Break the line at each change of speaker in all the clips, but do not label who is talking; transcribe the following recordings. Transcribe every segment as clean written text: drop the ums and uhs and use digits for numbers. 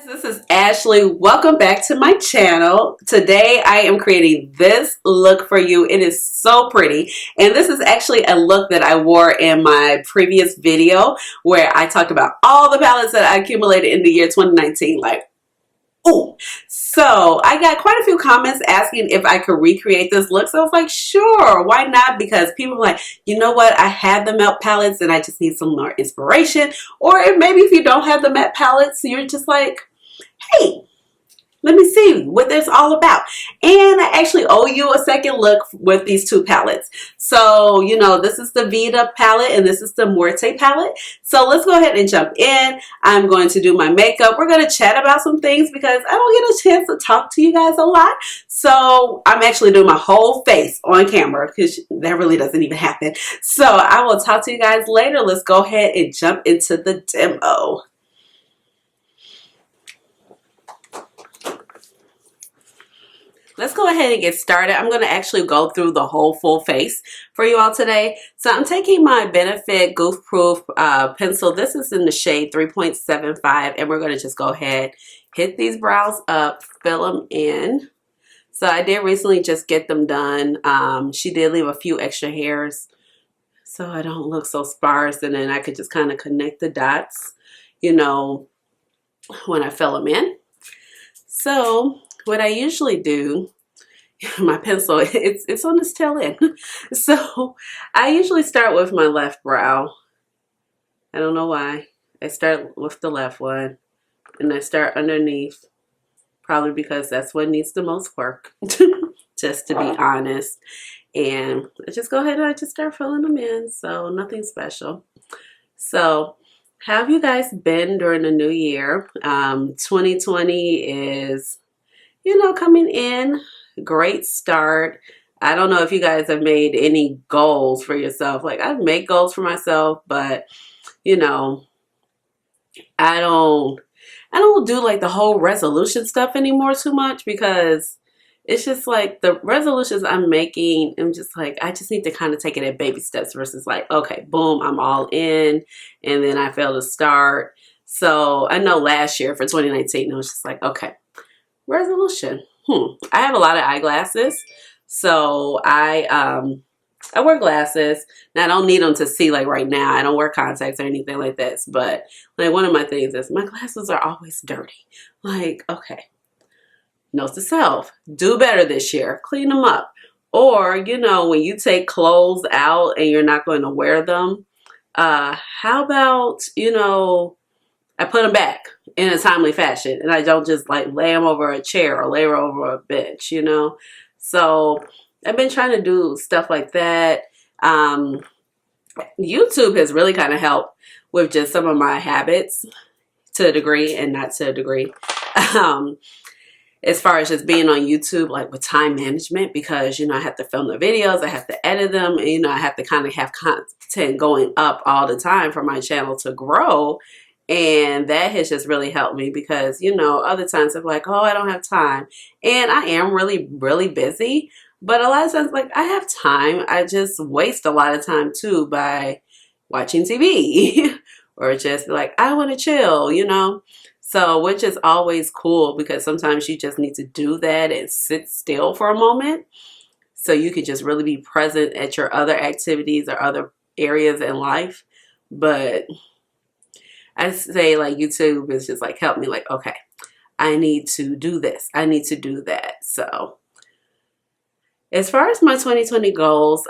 This is Ashley. Welcome back to my channel. Today I am creating this look for you. It is so pretty, and this is actually a look that I wore in my previous video where I talked about all the palettes that I accumulated in the year 2019. Ooh. So I got quite a few comments asking if I could recreate this look. So I was like, sure, why not? Because people are like, you know what? I have the matte palettes and I just need some more inspiration. Or maybe if you don't have the matte palettes, you're just like, hey, let me see what this all about. And I actually owe you a second look with these two palettes. So, you know, this is the Vida palette and this is the Marte palette. So let's go ahead and jump in. I'm going to do my makeup. We're going to chat about some things because I don't get a chance to talk to you guys a lot. So I'm actually doing my whole face on camera because that really doesn't even happen. So I will talk to you guys later. Let's go ahead and jump into the demo. Let's go ahead and get started. I'm going to actually go through the whole full face for you all today. So I'm taking my Benefit Goof Proof pencil. This is in the shade 3.75, and we're going to just go ahead, hit these brows up, fill them in. So I did recently just get them done. She did leave a few extra hairs so I don't look so sparse, and then I could just kind of connect the dots, you know, when I fill them in. So what I usually do, my pencil, it's on this tail end. So I usually start with my left brow. I don't know why. I start with the left one and I start underneath, probably because that's what needs the most work, just to be honest. And I just go ahead and I just start filling them in. So nothing special. So how have you guys been during the new year? 2020 is, you know, coming in. Great start. I don't know if you guys have made any goals for yourself. Like, I've made goals for myself, but you know, I don't do like the whole resolution stuff anymore too much, because it's just like the resolutions I'm making, I'm just like, I just need to kind of take it at baby steps versus like, okay, boom, I'm all in, and then I fail to start. So I know last year for 2019, it was just like, okay, resolution. I have a lot of eyeglasses, so I wear glasses. Now I don't need them to see like right now. I don't wear contacts or anything like this, but like one of my things is my glasses are always dirty. Like, okay, note to self, do better this year, clean them up. Or, you know, when you take clothes out and you're not going to wear them, how about, you know, I put them back in a timely fashion, and I don't just like lay them over a chair or lay them over a bench, you know. So I've been trying to do stuff like that. YouTube has really kind of helped with just some of my habits to a degree and not to a degree. As far as just being on YouTube, like with time management, because, you know, I have to film the videos, I have to edit them, and, you know, I have to kind of have content going up all the time for my channel to grow. And that has just really helped me because, you know, other times I'm like, oh, I don't have time. And I am really, really busy. But a lot of times, like, I have time. I just waste a lot of time, too, by watching TV or just like, I want to chill, you know. So which is always cool, because sometimes you just need to do that and sit still for a moment so you could just really be present at your other activities or other areas in life. But I say like YouTube is just like help me, like, okay, I need to do this, I need to do that. So as far as my 2020 goals,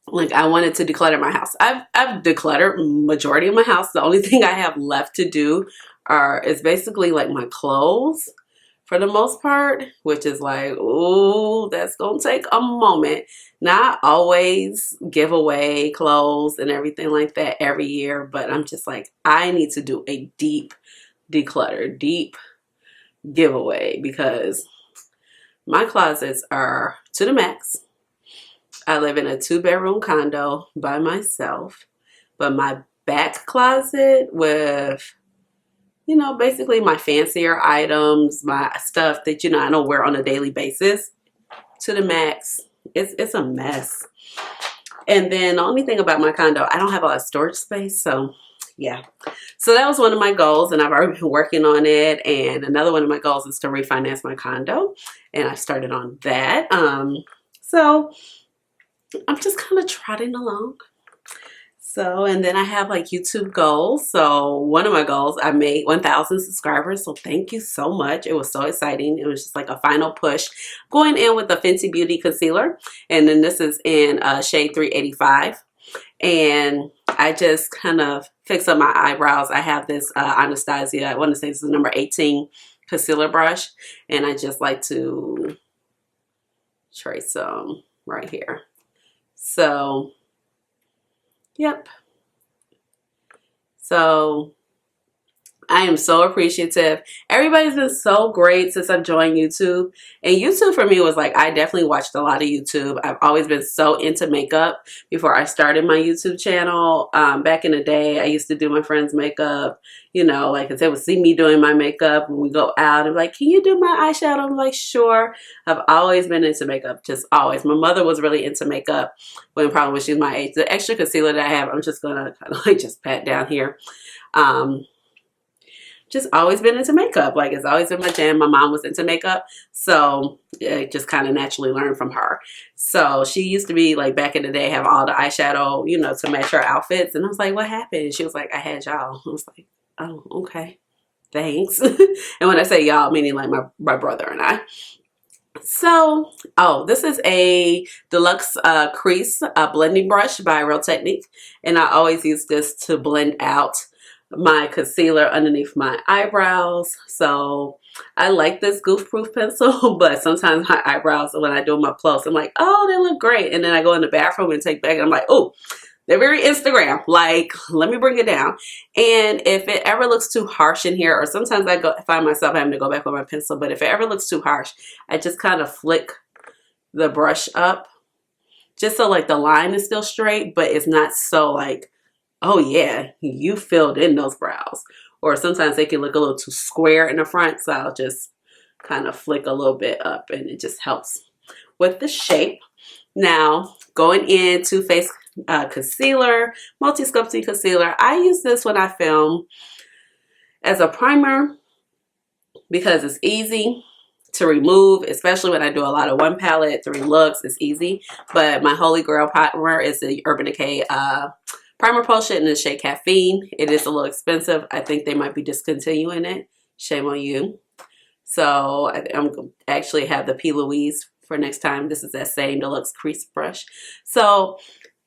like I wanted to declutter my house. I've decluttered majority of my house. The only thing I have left to do is basically like my clothes for the most part, which is like, ooh, that's gonna take a moment. Not always give away clothes and everything like that every year, but I'm just like, I need to do a deep declutter, deep giveaway, because my closets are to the max. I live in a 2-bedroom condo by myself, but my back closet with, you know, basically my fancier items, my stuff that, you know, I don't wear on a daily basis, to the max. It's a mess. And then the only thing about my condo, I don't have a lot of storage space. So yeah. So that was one of my goals, and I've already been working on it. And another one of my goals is to refinance my condo, and I started on that. So I'm just kind of trotting along. So, and then I have like YouTube goals. So one of my goals, I made 1,000 subscribers. So thank you so much. It was so exciting. It was just like a final push. Going in with the Fenty Beauty Concealer. And then this is in shade 385. And I just kind of fix up my eyebrows. I have this Anastasia, I want to say this is number 18 concealer brush. And I just like to trace some right here. So, yep. So I am so appreciative. Everybody's been so great since I've joined YouTube. And YouTube for me was like, I definitely watched a lot of YouTube. I've always been so into makeup before I started my YouTube channel. Back in the day, I used to do my friends' makeup. You know, like if they would see me doing my makeup when we go out and like, can you do my eyeshadow? I'm like, sure. I've always been into makeup, just always. My mother was really into makeup when probably when she was my age. The extra concealer that I have, I'm just gonna kind of like just pat down here. Just always been into makeup. Like it's always been my jam. My mom was into makeup, so I just kind of naturally learned from her. So she used to be like back in the day have all the eyeshadow, you know, to match her outfits. And I was like, what happened? And she was like, I had y'all. I was like, oh, okay, thanks. And when I say y'all, meaning like my brother and I. So, oh, this is a Deluxe Crease blending brush by Real Technique. And I always use this to blend out my concealer underneath my eyebrows. So I like this Goof proof pencil, but sometimes my eyebrows, when I do them up close, I'm like, oh, they look great. And then I go in the bathroom and take back and I'm like, oh, they're very Instagram. Like, let me bring it down. And if it ever looks too harsh in here, or sometimes I find myself having to go back with my pencil, but if it ever looks too harsh, I just kind of flick the brush up just so like the line is still straight, but it's not so like, oh yeah, you filled in those brows. Or sometimes they can look a little too square in the front, so I'll just kind of flick a little bit up and it just helps with the shape. Now, going into face concealer, multi-sculpting concealer. I use this when I film as a primer because it's easy to remove, especially when I do a lot of one palette, 3 looks, it's easy. But my holy grail primer is the Urban Decay primer potion in the shade Caffeine. It is a little expensive. I think they might be discontinuing it. Shame on you. So I'm actually have the P. Louise for next time. This is that same Deluxe Crease brush. So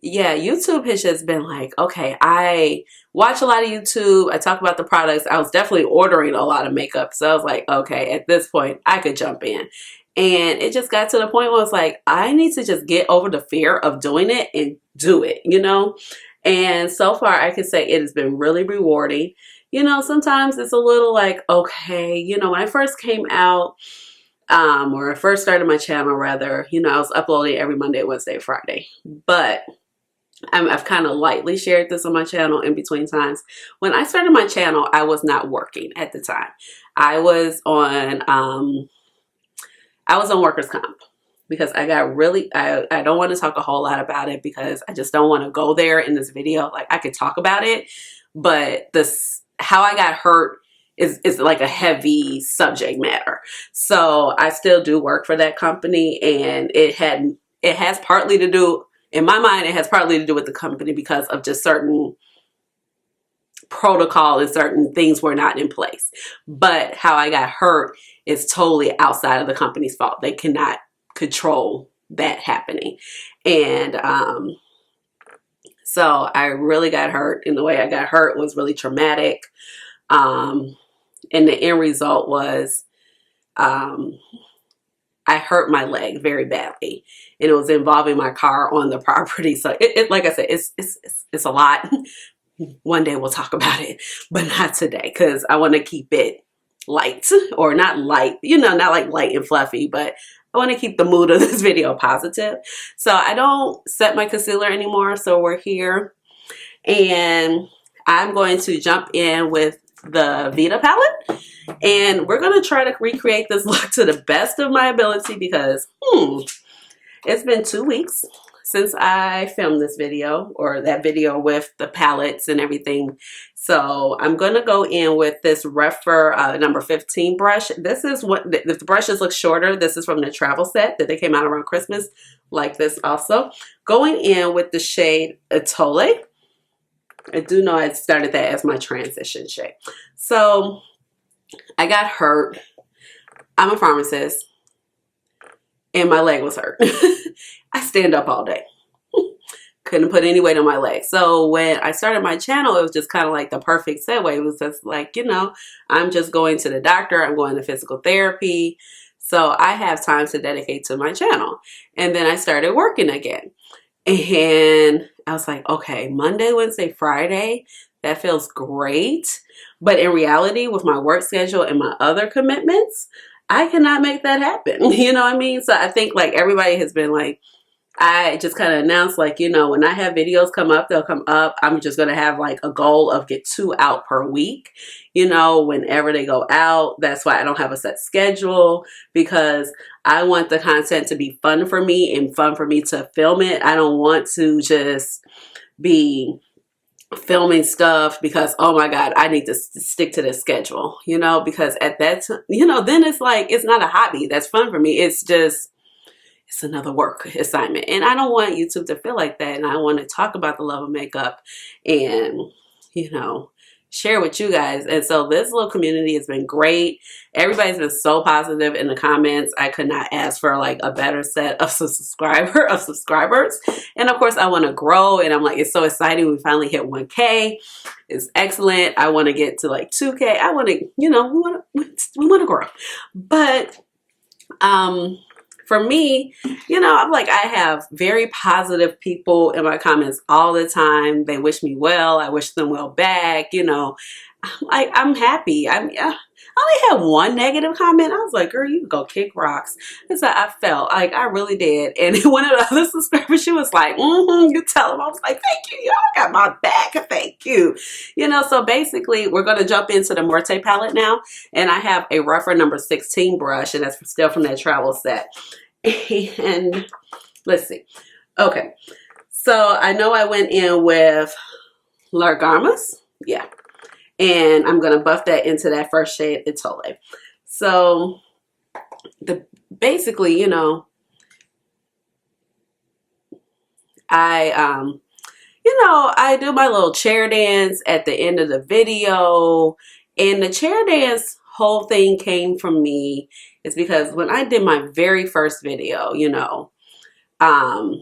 yeah, YouTube has just been like, okay, I watch a lot of YouTube. I talk about the products. I was definitely ordering a lot of makeup. So I was like, okay, at this point, I could jump in. And it just got to the point where it's like, I need to just get over the fear of doing it and do it, you know? And so far, I can say it has been really rewarding. You know, sometimes it's a little like, okay, you know, when I first came out, or I first started my channel rather, you know, I was uploading every Monday, Wednesday, Friday. But I've kind of lightly shared this on my channel in between times. When I started my channel, I was not working at the time. I was on workers' comp because I got really, I don't want to talk a whole lot about it because I just don't want to go there in this video. Like I could talk about it, but how I got hurt is like a heavy subject matter. So I still do work for that company, and it has partly to do, in my mind, it has partly to do with the company because of just certain protocol and certain things were not in place. But how I got hurt is totally outside of the company's fault. They cannot control that happening. And so I really got hurt, and the way I got hurt was really traumatic. And the end result was I hurt my leg very badly, and it was involving my car on the property. So it like I said, it's a lot. One day we'll talk about it, but not today because I want to keep it light, or not light, you know, not like light and fluffy, but I want to keep the mood of this video positive. So I don't set my concealer anymore. So we're here, and I'm going to jump in with the Vida palette, and we're going to try to recreate this look to the best of my ability because it's been 2 weeks since I filmed this video, or that video with the palettes and everything. So I'm going to go in with this Rephr number 15 brush. This is what, if the brushes look shorter, this is from the travel set that they came out around Christmas, like this also. Going in with the shade Atole. I do know I started that as my transition shade. So I got hurt. I'm a pharmacist and my leg was hurt. I stand up all day. Couldn't put any weight on my leg. So when I started my channel, it was just kind of like the perfect segue. It was just like, you know, I'm just going to the doctor. I'm going to physical therapy. So I have time to dedicate to my channel. And then I started working again. And I was like, okay, Monday, Wednesday, Friday, that feels great. But in reality, with my work schedule and my other commitments, I cannot make that happen. You know what I mean? So I think like everybody has been like, I just kind of announced like, you know, when I have videos come up, they'll come up. I'm just going to have like a goal of get 2 out per week, you know, whenever they go out. That's why I don't have a set schedule, because I want the content to be fun for me and fun for me to film it. I don't want to just be filming stuff because, oh my God, I need to stick to this schedule, you know, because at that time, you know, then it's like, it's not a hobby that's fun for me. It's just, it's another work assignment. And I don't want YouTube to feel like that. And I want to talk about the love of makeup and, you know, share with you guys. And so this little community has been great. Everybody's been so positive in the comments. I could not ask for like a better set of subscribers. And of course I want to grow, and I'm like, it's so exciting. We finally hit 1K. It's excellent. I want to get to like 2K. I want to, you know, we want to grow. But, for me, you know, I'm like, I have very positive people in my comments all the time. They wish me well. I wish them well back. You know, I'm happy. I only had one negative comment. I was like, girl, you can go kick rocks. And so I felt like I really did. And one of the other subscribers, she was like, you tell them. I was like, thank you. Y'all got my back. Thank you. You know, so basically we're going to jump into the Marte palette now. And I have a Rephr number 16 brush, and that's still from that travel set. And let's see. Okay. So I know I went in with Largamas. Yeah. And I'm going to buff that into that first shade, Atole. So basically, you know, I do my little chair dance at the end of the video, and the chair dance whole thing came from me is because when I did my very first video, you know, I'm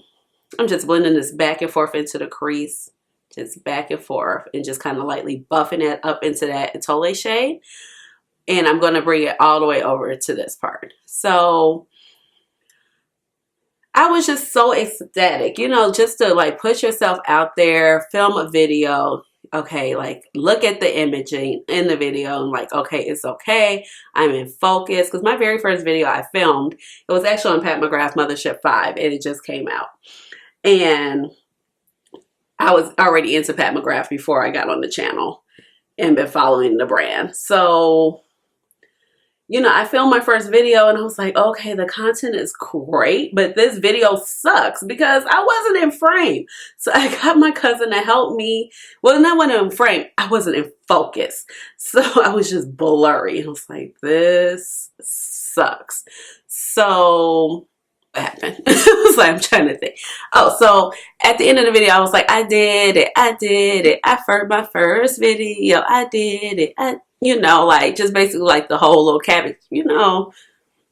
just blending this back and forth into the crease. Just back and forth and just kind of lightly buffing it up into that Atole shade. And I'm going to bring it all the way over to this part. So I was just so ecstatic, you know, just to like put yourself out there, film a video. Okay, like look at the imaging in the video and like, okay, it's okay. I'm in focus. Because my very first video I filmed, it was actually on Pat McGrath Mothership 5, and it just came out. And I was already into Pat McGrath before I got on the channel and been following the brand. So, you know, I filmed my first video and I was like, okay, the content is great, but this video sucks because I wasn't in frame. So I got my cousin to help me. Well, not when I'm in frame, I wasn't in focus. So I was just blurry. I was like, this sucks. So what happened? I was like, I'm trying to think. Oh, so at the end of the video, I was like, I did it. I filmed my first video. I did it. You know, like just basically like the whole little cabbage, you know,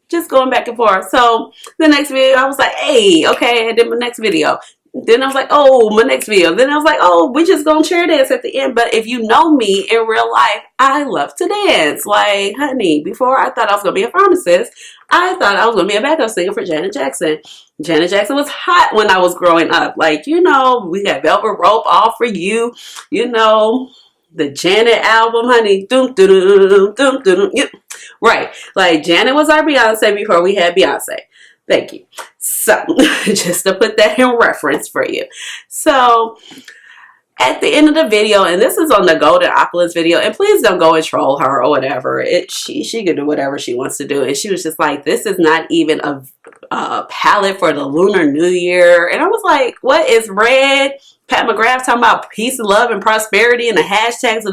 just going back and forth. So the next video, I was like, hey, okay, I did my next video. Then I was like, oh, my next video. Then I was like, oh, we just gonna chair dance at the end. But if you know me in real life, I love to dance. Like, honey, before I thought I was gonna be a pharmacist, I thought I was gonna be a backup singer for Janet Jackson. Janet Jackson was hot when I was growing up. Like, you know, we got Velvet Rope, All For You, you know, the Janet album, honey. Doom, doom, doom, doom, doom, doom. Right. Like, Janet was our Beyonce before we had Beyonce. Thank you. So, just to put that in reference for you. So, at the end of the video, and this is on the Golden Opulence video, and please don't go and troll her or whatever. She could do whatever she wants to do. And she was just like, this is not even a palette for the Lunar New Year. And I was like, what is red? Pat McGrath talking about peace, love, and prosperity and the hashtags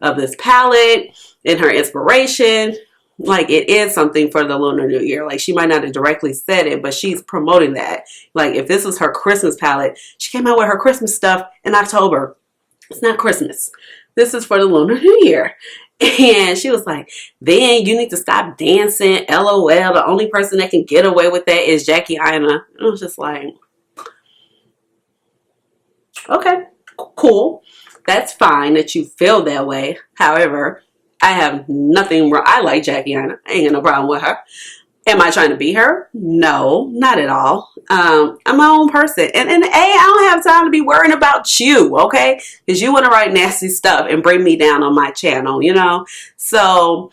of this palette and her inspiration. Like, it is something for the Lunar New Year. Like, she might not have directly said it, but she's promoting that. Like, if this was her Christmas palette, she came out with her Christmas stuff in October. It's not Christmas. This is for the Lunar New Year. And she was like, then you need to stop dancing. LOL. The only person that can get away with that is Jackie Aina. I was just like, okay, cool. That's fine that you feel that way. However, I have nothing wrong. I like Jackie Aina. I ain't got no problem with her. Am I trying to be her? No, not at all. I'm my own person. And I don't have time to be worrying about you, okay? Because you want to write nasty stuff and bring me down on my channel, you know? So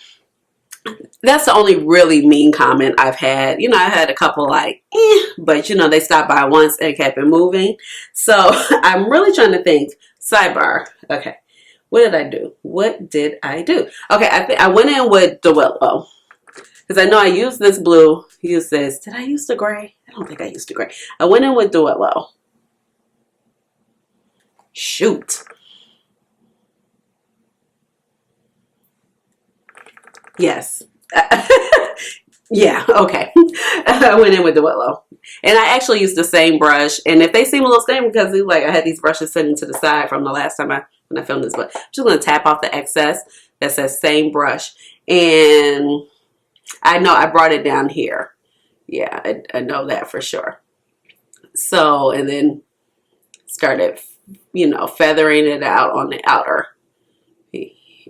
that's the only really mean comment I've had. You know, I've had a couple like, but you know, they stopped by once and kept it moving. So I'm really trying to think. Sidebar. Okay. What did I do? What did I do? Okay, I went in with the Willow. Because I know I used this blue. Use this. Did I use the gray? I don't think I used the gray. I went in with the Willow. Shoot. Yes. Yeah, okay. I went in with the Willow. And I actually used the same brush. And if they seem a little stained, because like I had these brushes sitting to the side from the last time when I filmed this, but I'm just going to tap off the excess. That says same brush. And I know I brought it down here. Yeah, I know that for sure. So, and then started, you know, feathering it out on the outer.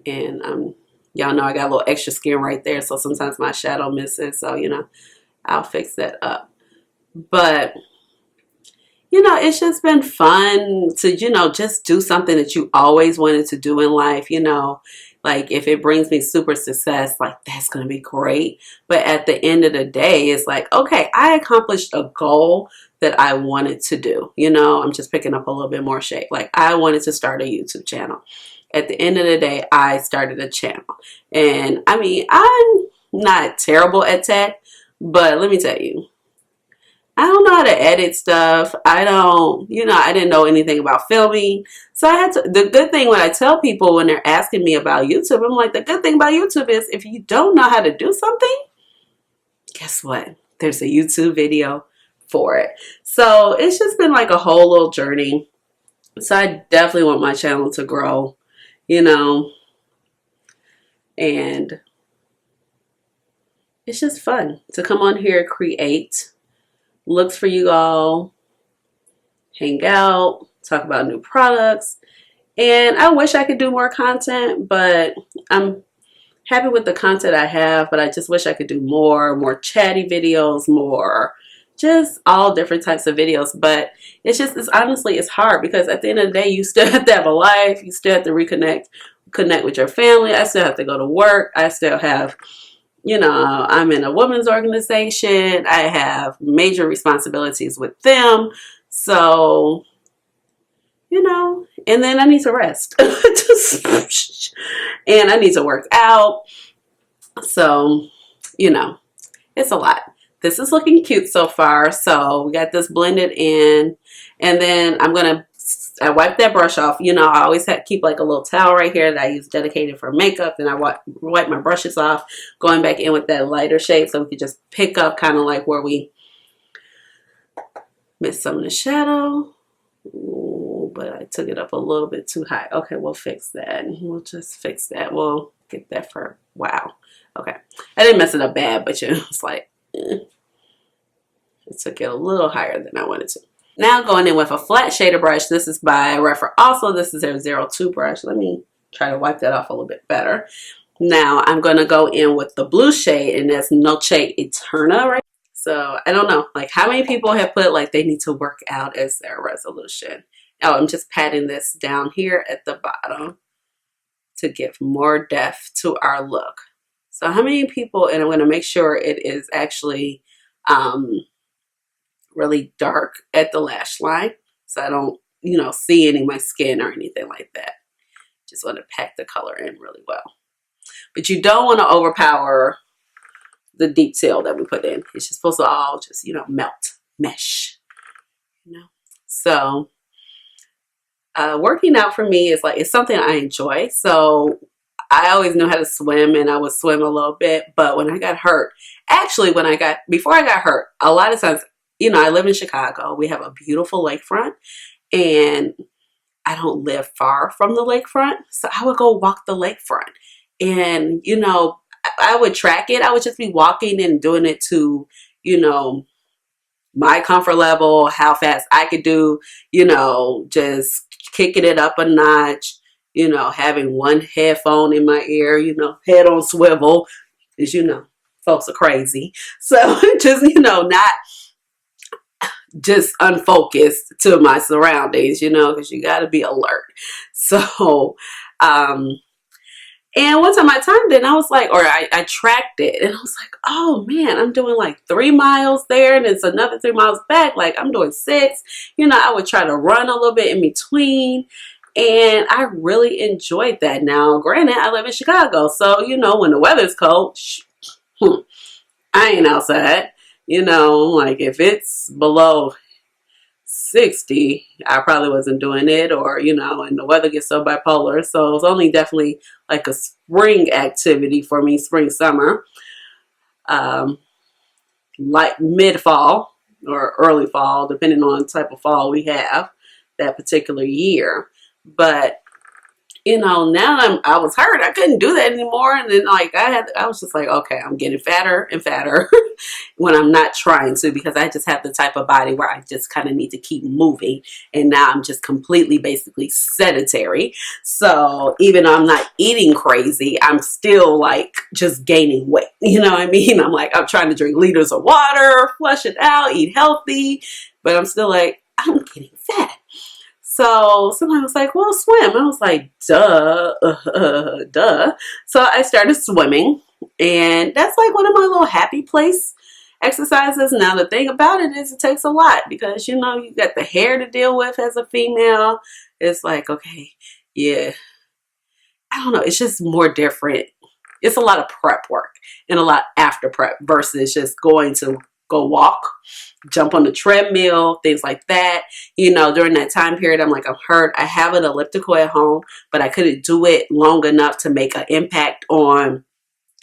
And y'all know I got a little extra skin right there, so sometimes my shadow misses. So, you know, I'll fix that up. But, you know, it's just been fun to, you know, just do something that you always wanted to do in life, you know. Like, if it brings me super success, like, that's going to be great. But at the end of the day, it's like, okay, I accomplished a goal that I wanted to do. You know, I'm just picking up a little bit more shade. Like, I wanted to start a YouTube channel. At the end of the day, I started a channel. And, I mean, I'm not terrible at tech, but let me tell you, I don't know how to edit stuff. I don't, you know, I didn't know anything about filming. So I had to, the good thing when I tell people when they're asking me about YouTube, I'm like, the good thing about YouTube is if you don't know how to do something, guess what? There's a YouTube video for it. So it's just been like a whole little journey. So I definitely want my channel to grow, you know, and it's just fun to come on here, create looks for you all, hang out, talk about new products. And I wish I could do more content, but I'm happy with the content I have, but I just wish I could do more chatty videos, more just all different types of videos. But it's honestly, it's hard because at the end of the day, you still have to have a life. You still have to connect with your family. I still have to go to work. I still have, you know, I'm in a women's organization. I have major responsibilities with them. So, you know, and then I need to rest. And I need to work out. So, you know, it's a lot. This is looking cute so far. So we got this blended in. And then I wipe that brush off. You know, I always keep like a little towel right here that I use dedicated for makeup. Then I wipe my brushes off, going back in with that lighter shade so we could just pick up kind of like where we missed some of the shadow. Ooh, but I took it up a little bit too high. Okay, we'll fix that. We'll just fix that. We'll get that for, wow. Okay. I didn't mess it up bad, but you know, it's like, it took it a little higher than I wanted to. Now going in with a flat shader brush. This is by Refer. Also, this is their 02 brush. Let me try to wipe that off a little bit better. Now I'm going to go in with the blue shade, and that's Noche Eterna, right? So I don't know, like how many people have put like they need to work out as their resolution. Oh, I'm just patting this down here at the bottom to give more depth to our look. So how many people, and I'm going to make sure it is actually really dark at the lash line, so I don't, you know, see any of my skin or anything like that. Just want to pack the color in really well. But you don't want to overpower the detail that we put in. It's just supposed to all just, you know, melt, mesh, you know. So working out for me is like, it's something I enjoy. So I always knew how to swim, and I would swim a little bit. But when I got hurt, actually before I got hurt, a lot of times, you know, I live in Chicago. We have a beautiful lakefront, and I don't live far from the lakefront. So I would go walk the lakefront, and, you know, I would track it. I would just be walking and doing it to, you know, my comfort level, how fast I could do, you know, just kicking it up a notch, you know, having one headphone in my ear, you know, head on swivel, as you know, folks are crazy. So just, you know, not just unfocused to my surroundings, you know, because you got to be alert. So, and one time I timed it, and I was like, or I tracked it, and I was like, oh man, I'm doing like 3 miles there, and it's another 3 miles back. Like, I'm doing 6. You know, I would try to run a little bit in between, and I really enjoyed that. Now, granted, I live in Chicago, so, you know, when the weather's cold, I ain't outside. You know, like, if it's below 60, I probably wasn't doing it, or, you know, and the weather gets so bipolar. So it's only definitely like a spring activity for me, spring, summer, like mid-fall or early fall, depending on the type of fall we have that particular year. But, you know, now that I was hurt, I couldn't do that anymore. And then, like, I was just like, okay, I'm getting fatter and fatter when I'm not trying to, because I just have the type of body where I just kind of need to keep moving. And now I'm just completely basically sedentary. So even though I'm not eating crazy, I'm still like just gaining weight. You know what I mean? I'm like, I'm trying to drink liters of water, flush it out, eat healthy, but I'm still like, I'm getting fat. So somebody was like, well, swim. I was like, duh. So I started swimming, and that's like one of my little happy place exercises. Now, the thing about it is it takes a lot, because, you know, you got the hair to deal with as a female. It's like, okay, yeah, I don't know. It's just more different. It's a lot of prep work and a lot after prep versus just going to go walk, jump on the treadmill, things like that. You know, during that time period, I'm like, I'm hurt. I have an elliptical at home, but I couldn't do it long enough to make an impact on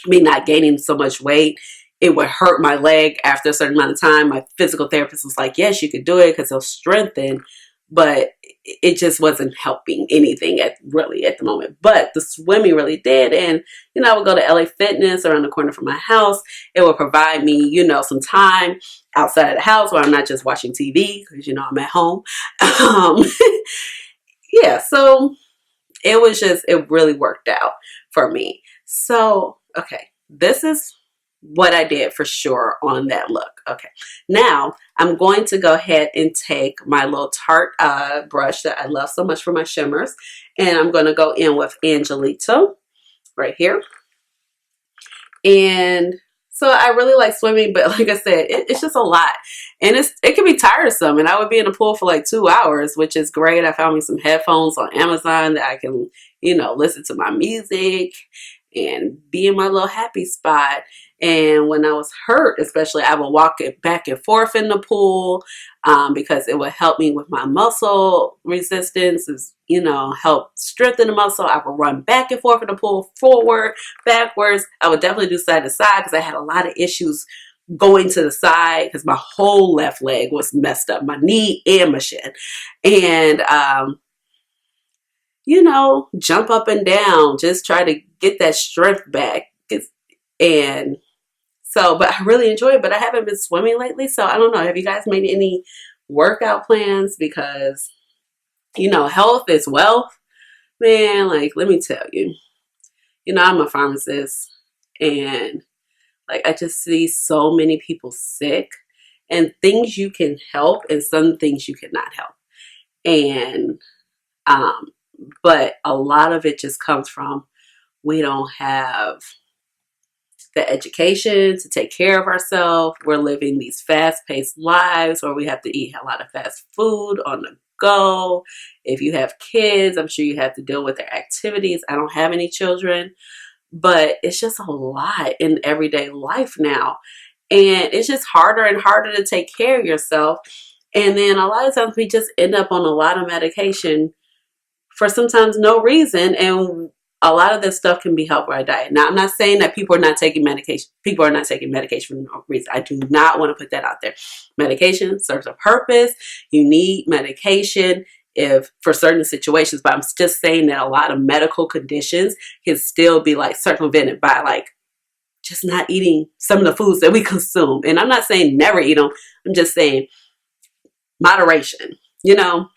me not gaining so much weight. It would hurt my leg after a certain amount of time. My physical therapist was like, yes, you could do it because it'll strengthen, but it just wasn't helping anything really at the moment. But the swimming really did. And, you know, I would go to LA Fitness around the corner from my house. It would provide me, you know, some time outside of the house where I'm not just watching TV, because, you know, I'm at home. Yeah, so it really worked out for me. So, okay, this is what I did for sure on that look. Okay, now I'm going to go ahead and take my little Tarte brush that I love so much for my shimmers, and I'm going to go in with Angelito right here. And so I really like swimming, but like I said, it's just a lot, and it can be tiresome. And I would be in the pool for like 2 hours, which is great. I found me some headphones on Amazon that I can, you know, listen to my music and be in my little happy spot. And when I was hurt, especially, I would walk it back and forth in the pool because it would help me with my muscle resistance, you know, help strengthen the muscle. I would run back and forth in the pool, forward, backwards. I would definitely do side to side because I had a lot of issues going to the side because my whole left leg was messed up, my knee and my shin. And, you know, jump up and down, just try to get that strength back. And so, but I really enjoy it, but I haven't been swimming lately. So I don't know. Have you guys made any workout plans? Because, you know, health is wealth, man. Like, let me tell you, you know, I'm a pharmacist, and like, I just see so many people sick, and things you can help and some things you cannot help. And, but a lot of it just comes from, we don't have the education to take care of ourselves. We're living these fast-paced lives where we have to eat a lot of fast food on the go. If you have kids, I'm sure you have to deal with their activities. I don't have any children, but it's just a lot in everyday life now. And it's just harder and harder to take care of yourself. And then a lot of times we just end up on a lot of medication for sometimes no reason. And a lot of this stuff can be helped by diet. Now, I'm not saying that people are not taking medication. People are not taking medication for no reason. I do not want to put that out there. Medication serves a purpose. You need medication if for certain situations, but I'm just saying that a lot of medical conditions can still be like circumvented by like just not eating some of the foods that we consume. And I'm not saying never eat them. I'm just saying moderation, you know?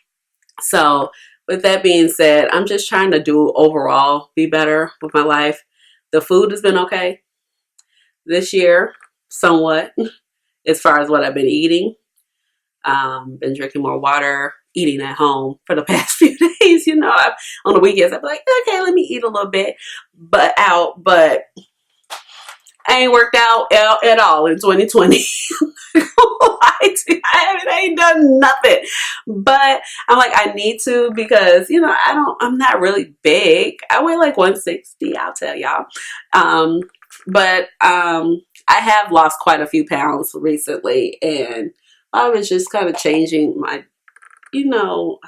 So with that being said, I'm just trying to do overall be better with my life. The food has been okay this year, somewhat, as far as what I've been eating. Been drinking more water, eating at home for the past few days. You know, on the weekends, I'm like, okay, let me eat a little bit, but I ain't worked out at all in 2020. I ain't done nothing, but I'm like, I need to, because, you know, I'm not really big. I weigh like 160, I'll tell y'all. But I have lost quite a few pounds recently, and I was just kind of changing my, you know,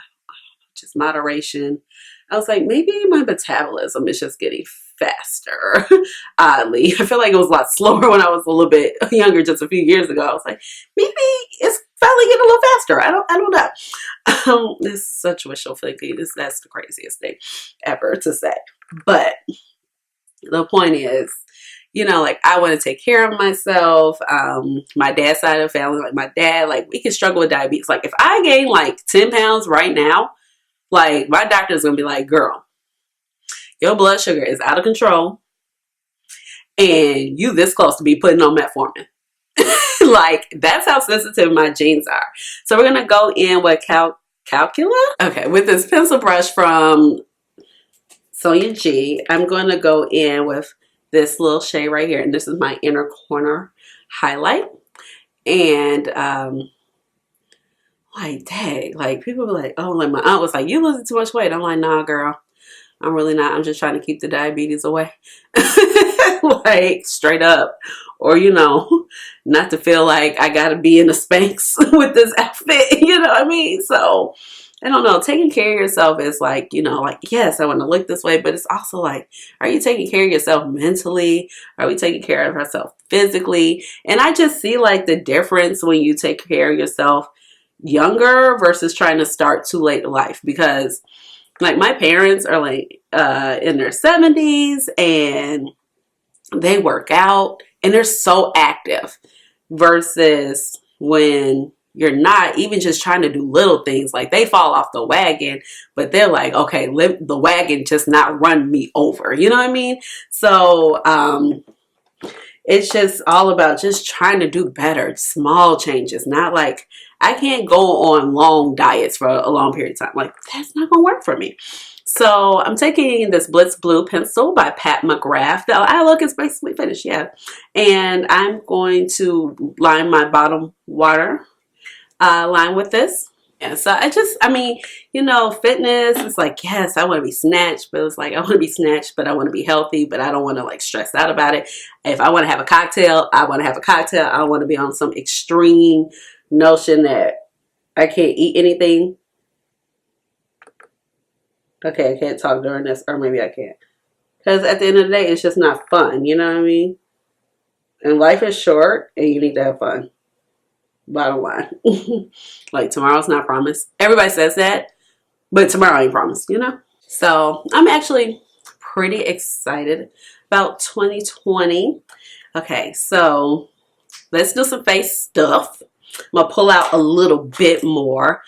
just moderation. I was like, maybe my metabolism is just getting faster. Oddly, I feel like it was a lot slower when I was a little bit younger, just a few years ago. I was like, maybe it's finally getting a little faster. I don't know. It's such wishful thinking. That's the craziest thing ever to say. But the point is, you know, like, I want to take care of myself. My dad's side of the family, like my dad, like, we can struggle with diabetes. Like, if I gain like 10 pounds right now, like, my doctor's gonna be like, girl, your blood sugar is out of control and you this close to be putting on metformin. Like, that's how sensitive my genes are. So we're gonna go in with calcula. Okay, with this pencil brush from Sonia G, I'm gonna go in with this little shade right here, and this is my inner corner highlight. And like, dang, like, people be like, oh, like, my aunt was like, you losing too much weight. I'm like, nah, girl, I'm really not. I'm just trying to keep the diabetes away. Like, straight up. Or, you know, not to feel like I gotta be in the Spanx with this outfit, you know what I mean? So, I don't know, taking care of yourself is like, you know, like, yes, I want to look this way, but it's also like, are you taking care of yourself mentally? Are we taking care of ourselves physically? And I just see like the difference when you take care of yourself younger versus trying to start too late in life. Because like, my parents are like in their 70s and they work out and they're so active, versus when you're not, even just trying to do little things, like, they fall off the wagon, but they're like, okay, let the wagon just not run me over. You know what I mean? So it's just all about just trying to do better, small changes. Not like, I can't go on long diets for a long period of time. Like, that's not gonna work for me. So I'm taking this Blitz Blue pencil by Pat McGrath. The eye look is basically finished, yeah. And I'm going to line my bottom water line with this. Yeah, so I mean, you know, fitness is like, yes, I want to be snatched, but it's like, I want to be snatched, but I want to be healthy, but I don't want to like stress out about it. If I want to have a cocktail, I want to have a cocktail. I don't want to be on some extreme notion that I can't eat anything. Okay, I can't talk during this, or maybe I can't. Because at the end of the day, it's just not fun, you know what I mean? And life is short, and you need to have fun. Bottom line. Like, tomorrow's not promised. Everybody says that, but tomorrow ain't promised, you know? So I'm actually pretty excited about 2020. Okay, so let's do some face stuff. I'm going to pull out a little bit more.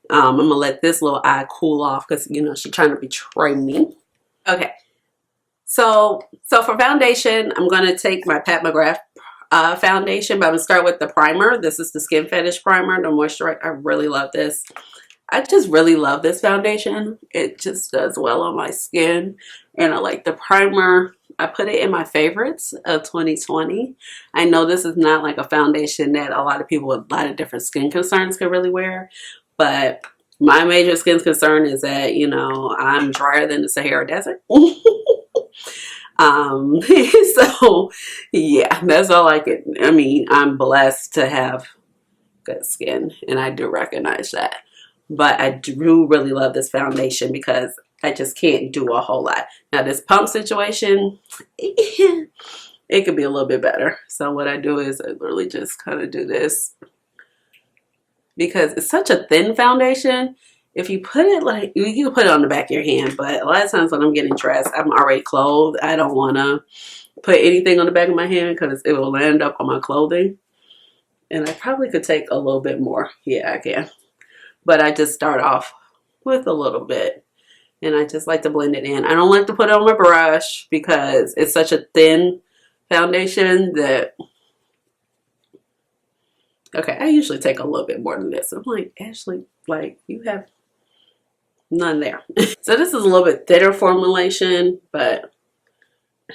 I'm going to let this little eye cool off because, you know, she's trying to betray me. Okay, so for foundation, I'm going to take my Pat McGrath foundation, but I'm going to start with the primer. This is the Skin Fetish primer, the moisturizer. I really love this. I just really love this foundation. It just does well on my skin, and I like the primer. I put it in my favorites of 2020. I know this is not like a foundation that a lot of people with a lot of different skin concerns can really wear, but My major skin concern is that, you know, I'm drier than the Sahara Desert. So yeah, that's all I could. I mean, I'm blessed to have good skin, and I do recognize that. But I do really love this foundation because I just can't do a whole lot. Now this pump situation, it could be a little bit better. So what I do is I literally just kind of do this because it's such a thin foundation. If you put it like, you can put it on the back of your hand, but a lot of times when I'm getting dressed, I'm already clothed. I don't want to put anything on the back of my hand because it will land up on my clothing. And I probably could take a little bit more. Yeah, I can. But I just start off with a little bit. And I just like to blend it in. I don't like to put it on my brush because it's such a thin foundation that... Okay, I usually take a little bit more than this. I'm like, Ashley, like, you have none there. So this is a little bit thinner formulation, but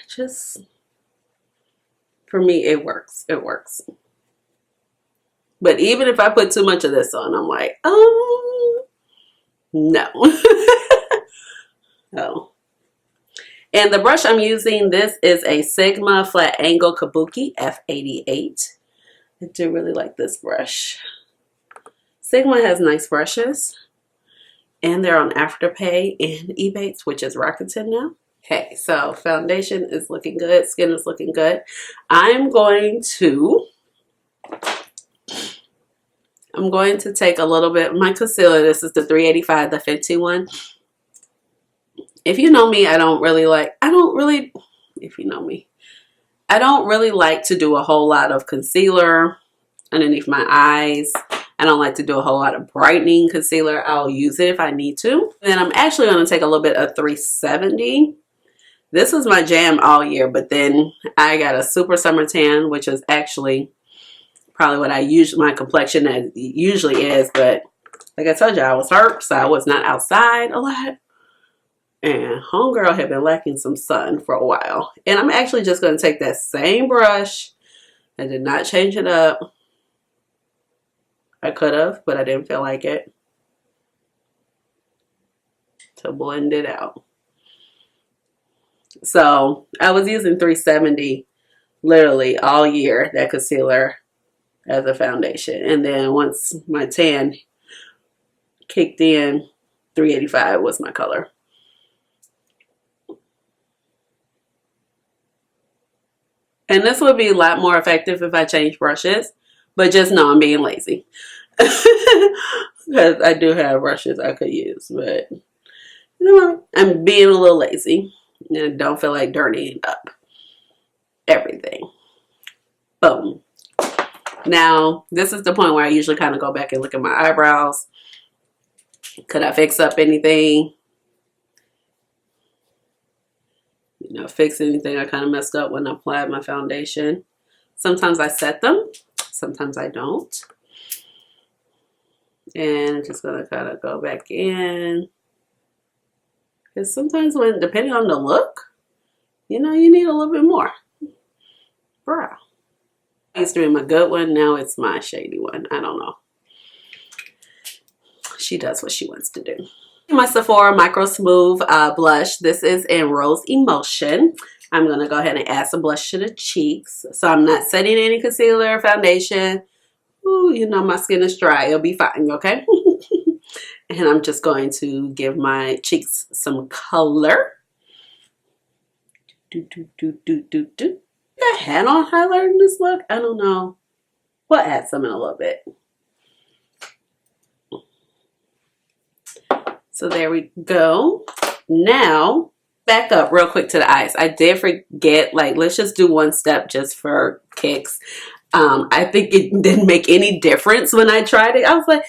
just, for me, it works. It works. But even if I put too much of this on, I'm like, no. Oh. And the brush I'm using, this is a Sigma Flat Angle Kabuki F88. I do really like this brush. Sigma has nice brushes. And they're on Afterpay and Ebates, which is Rakuten now. Okay, so foundation is looking good. Skin is looking good. I'm going to take a little bit of my concealer. This is the 385, the Fenty one. If you know me, I don't really like to do a whole lot of concealer underneath my eyes. I don't like to do a whole lot of brightening concealer. I'll use it if I need to. Then I'm actually going to take a little bit of 370. This was my jam all year, but then I got a super summer tan, which is actually probably what my complexion as usually is. But like I told you, I was hurt, so I was not outside a lot. And homegirl had been lacking some sun for a while. And I'm actually just going to take that same brush. I did not change it up. I could have, but I didn't feel like it. To blend it out. So I was using 370 literally all year, that concealer, as a foundation. And then once my tan kicked in, 385 was my color. And this would be a lot more effective if I changed brushes. But just know I'm being lazy. Because I do have brushes I could use. But, you know what? I'm being a little lazy. And I don't feel like dirtying up everything. Boom. Now, this is the point where I usually kind of go back and look at my eyebrows. Could I fix up anything? You know, fix anything I kind of messed up when I applied my foundation. Sometimes I set them. Sometimes I don't. And I'm just going to kind of go back in. Because sometimes depending on the look, you know, you need a little bit more brow. I used to be my good one. Now it's my shady one. I don't know. She does what she wants to do. My Sephora Microsmooth blush. This is in Rose Emotion. I'm going to go ahead and add some blush to the cheeks. So I'm not setting any concealer or foundation. Ooh, you know, my skin is dry. It'll be fine, okay? And I'm just going to give my cheeks some color. I had on highlighter in this look. I don't know. We'll add some in a little bit. So there we go. Now, back up real quick to the eyes. I did forget, like, let's just do one step just for kicks. I think it didn't make any difference when I tried it. I was like,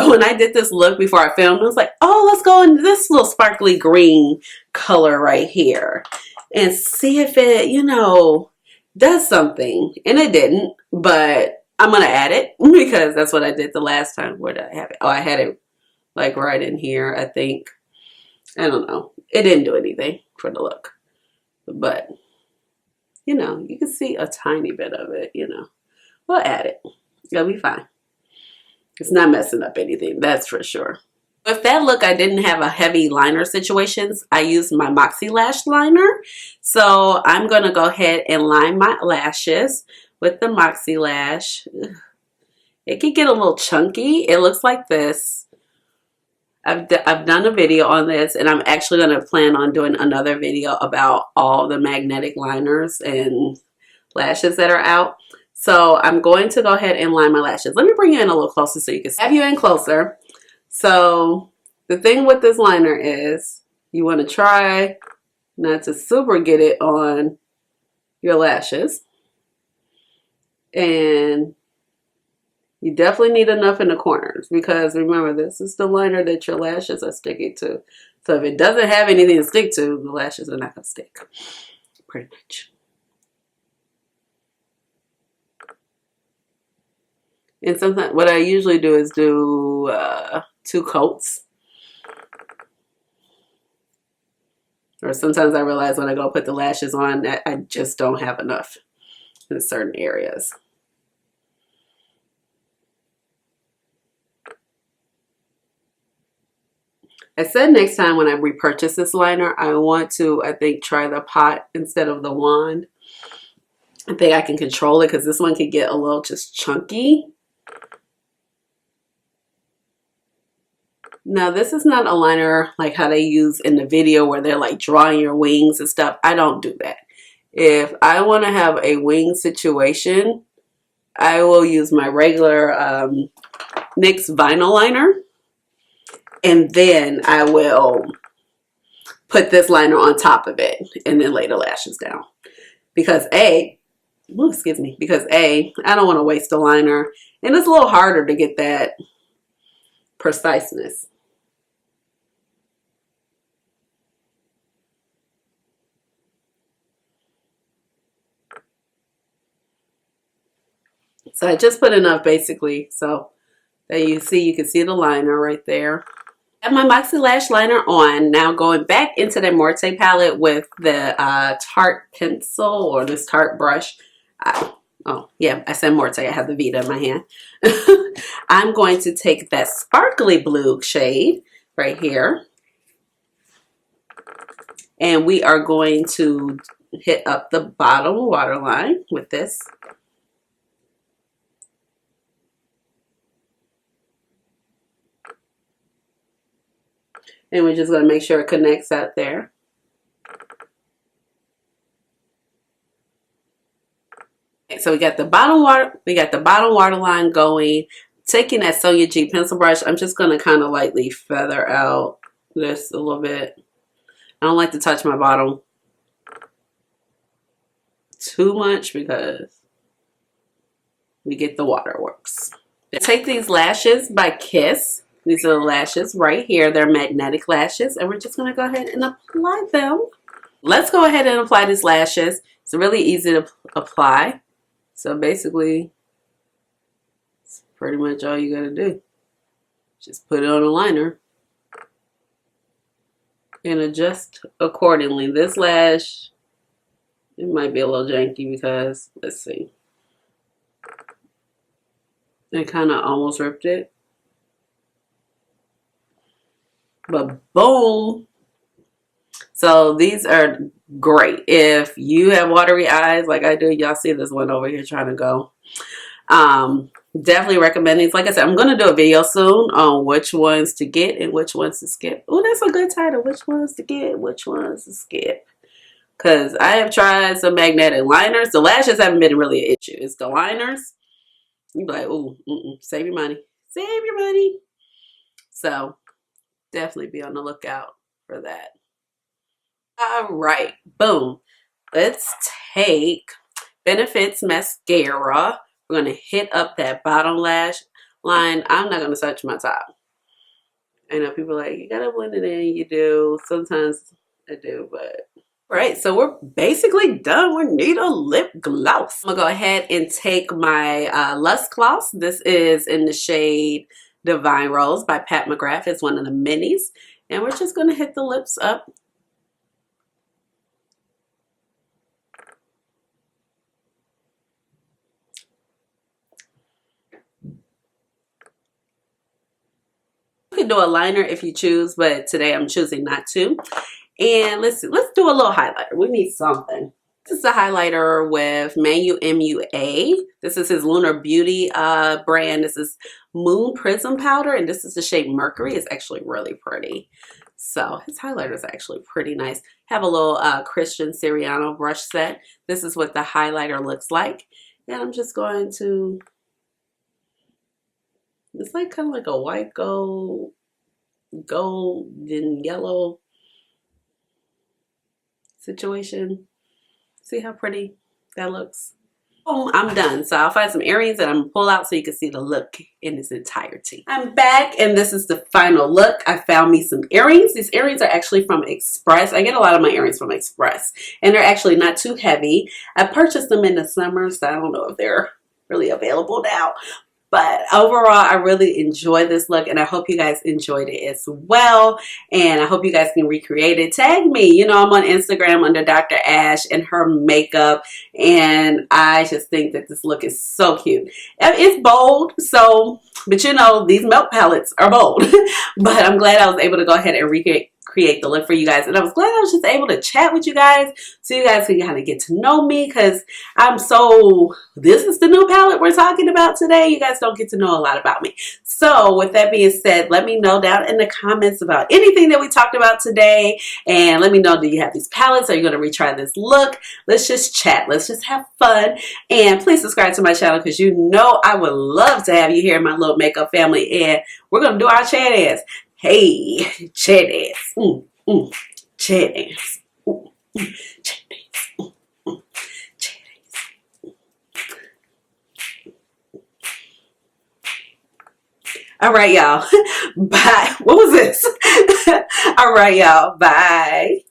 when I did this look before I filmed, I was like, oh, let's go into this little sparkly green color right here and see if it, you know, does something. And it didn't, but I'm going to add it because that's what I did the last time. Where did I have it? Oh, I had it like right in here, I think. I don't know. It didn't do anything for the look. But, you know, you can see a tiny bit of it, you know. We'll add it. It'll be fine. It's not messing up anything, that's for sure. With that look, I didn't have a heavy liner situations. I used my Moxie lash liner. So I'm going to go ahead and line my lashes with the Moxie lash. It can get a little chunky. It looks like this. I've done a video on this, and I'm actually going to plan on doing another video about all the magnetic liners and lashes that are out. So I'm going to go ahead and line my lashes. Let me bring you in a little closer so you can have you in closer. So the thing with this liner is you want to try not to super get it on your lashes. And you definitely need enough in the corners, because remember, this is the liner that your lashes are sticking to. So if it doesn't have anything to stick to, the lashes are not going to stick. Pretty much. And sometimes what I usually do is do 2 coats. Or sometimes I realize when I go put the lashes on that I just don't have enough in certain areas. I said next time when I repurchase this liner, I want to, I think, try the pot instead of the wand. I think I can control it because this one can get a little just chunky. Now, this is not a liner like how they use in the video where they're like drawing your wings and stuff. I don't do that. If I want to have a wing situation, I will use my regular NYX vinyl liner. And then I will put this liner on top of it and then lay the lashes down. Because I don't want to waste a liner. And it's a little harder to get that preciseness. So I just put enough basically so that you can see the liner right there. I have my Moxie Lash Liner on. Now going back into the Marte palette with the Tarte pencil or this Tarte brush. Oh, yeah, I said Marte. I have the Vida in my hand. I'm going to take that sparkly blue shade right here. And we are going to hit up the bottom waterline with this. And we're just going to make sure it connects out there. Okay, so we got the bottom waterline going. Taking that Sonia G pencil brush, I'm just going to kind of lightly feather out this a little bit. I don't like to touch my bottom too much because we get the waterworks. Take these lashes by Kiss. These are the lashes right here. They're magnetic lashes, and we're just going to go ahead and apply them. Let's go ahead and apply these lashes. It's really easy to apply. So basically, it's pretty much all you got to do. Just put it on a liner and adjust accordingly. This lash, it might be a little janky because, let's see. I kind of almost ripped it. But boom. So these are great. If you have watery eyes like I do, y'all see this one over here trying to go. Definitely recommend these. Like I said, I'm going to do a video soon on which ones to get and which ones to skip. Oh, that's a good title. Which ones to get, which ones to skip. Because I have tried some magnetic liners. The lashes haven't been really an issue. It's the liners. You be like, ooh, save your money. Save your money. So definitely be on the lookout for that. All right, boom. Let's take Benefits Mascara. We're going to hit up that bottom lash line. I'm not going to touch my top. I know people are like, you got to blend it in. You do. Sometimes I do, but... All right, so we're basically done. We need a lip gloss. I'm going to go ahead and take my Lust Gloss. This is in the shade Divine Rose by Pat McGrath. It's one of the minis. And we're just going to hit the lips up. can do a liner if you choose, but today I'm choosing not to. And let's do a little highlighter. We need something. This is a highlighter with Manu MUA. This is his Lunar Beauty brand. This is Moon Prism Powder, and this is the shade Mercury. It's actually really pretty. So his highlighter is actually pretty nice. Have a little Christian Siriano brush set. This is what the highlighter looks like. And I'm just going to, it's like kind of like a white gold and yellow situation. See how pretty that looks? Oh, I'm done. So I'll find some earrings and I'm gonna pull out so you can see the look in its entirety. I'm back and this is the final look. I found me some earrings. These earrings are actually from Express. I get a lot of my earrings from Express and they're actually not too heavy. I purchased them in the summer, so I don't know if they're really available now. But overall, I really enjoy this look and I hope you guys enjoyed it as well. And I hope you guys can recreate it. Tag me. You know, I'm on Instagram under Dr. Ash and her makeup. And I just think that this look is so cute. It's bold. So, but you know, these milk palettes are bold. But I'm glad I was able to go ahead and recreate the look for you guys, and I was glad I was just able to chat with you guys so you guys can kind of get to know me, because this is the new palette we're talking about today. You guys don't get to know a lot about me. So with that being said, let me know down in the comments about anything that we talked about today, and let me know, do you have these palettes? Are you going to retry this look? Let's just chat. Let's just have fun, and please subscribe to my channel because you know I would love to have you here in my little makeup family, and we're going to do our chat dance. Hey, chat dance. Chat dance. Chat dance. Chat dance. All right, y'all. Bye. What was this? All right, y'all. Bye.